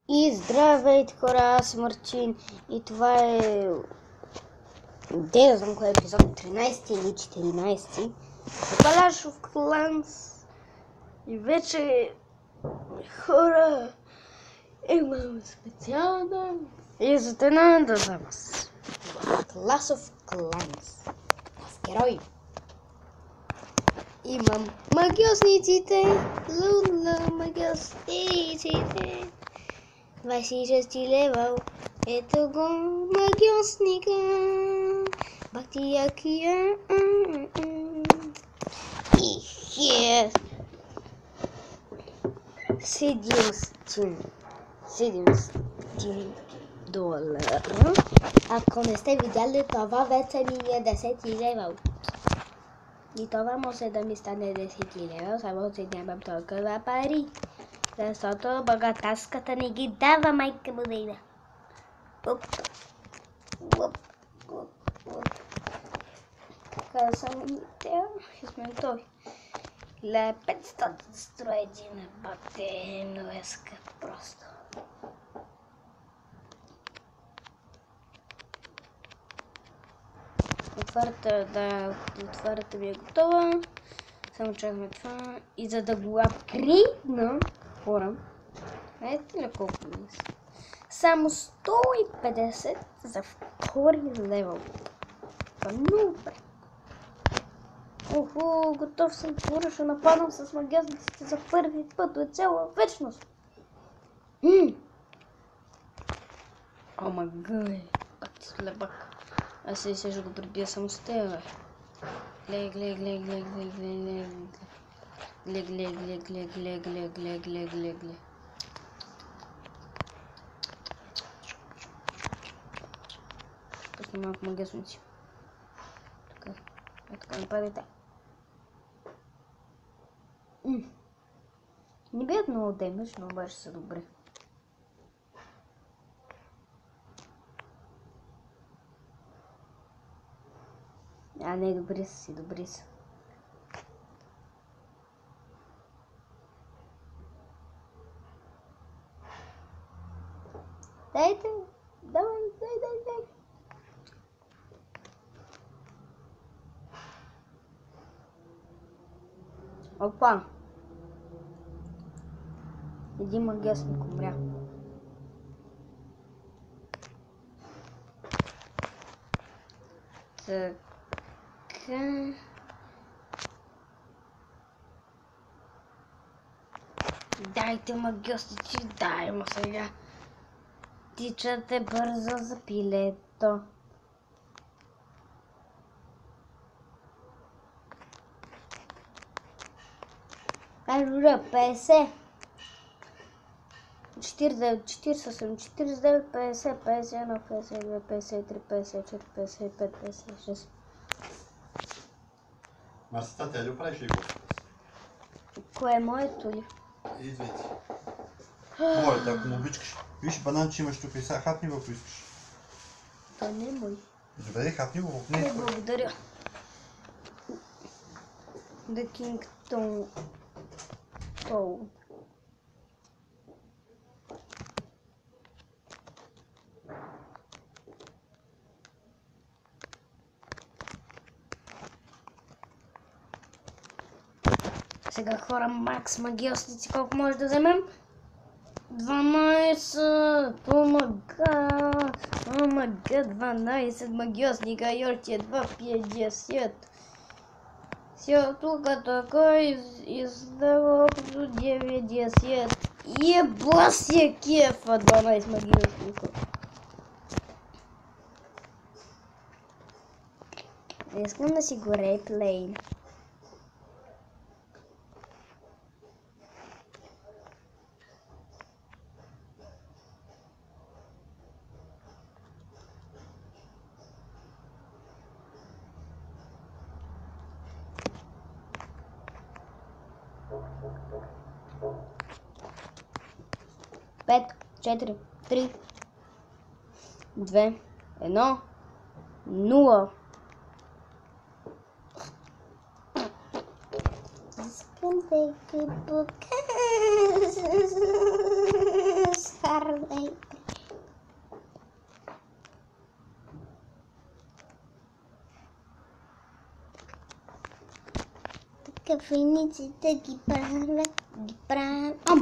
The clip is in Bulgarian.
И здравейте хора, аз съм Марчин и това е... не знам кой е епизод, 13 или 14 Clash of Clans. И вече хора имам специална изненада за вас. Clash of Clans. Нов герой. Имам магиосниците. Лула, магиосниците. 26 левел. Ето го магиосника. Бактиякия. И хе. 700 долара. Ако не сте видяли, това вече ми е 10 левел. И това може да ми стане 10 лева, само че нямам толкова пари. Защото богаташката не ги дава, майка му дейна. Така само ми трябва. Измен той. 500 строя един бате, но е скъп просто. Отварата ми е готова. Само чакаме това. И за да го апгрейдна, хора, знаете ли колко ми са? Само 150 за втори левел. Това е много добре. Охо, готов съм, хора, ще нападам с магиосниците за първи път от цяла вечност. О май гад, бак ти слебак. Аз сега ще го прибия само с тебе. Гледай. Пусна малко магиосници. Така нападайте. Не бият много демидж, но обаче са добре. Не, добри са. Дайте, давай. Опа! Един магиосник умря. Така. Дайте магиосници, дай му сега. Тичате бързо за пилето. Добре, 50. 49, 48, 49, 50, 51, 52, 53, 54, 55, 56. Марсата, тя ли оправиш ли го? Кое е моето ли? И двете. Моля те, ако му обичкаш. Виж, бананче имаш тук и сега хапни го, ако искаш. Това не е мой. Добре, хапни го. Не, благодаря. The King Toll. Сега хора, макс магиосници, колко може да вземем? 12! О май гад, 12 магиосника и още едва 50. Все тук такой издава общо 90. Еба се кефа 12 магиосника. Искам да си го реплейн. Пет, 4, 3, 2, 1, 0. Искам да ги покажа. кафениците ги правят, ам.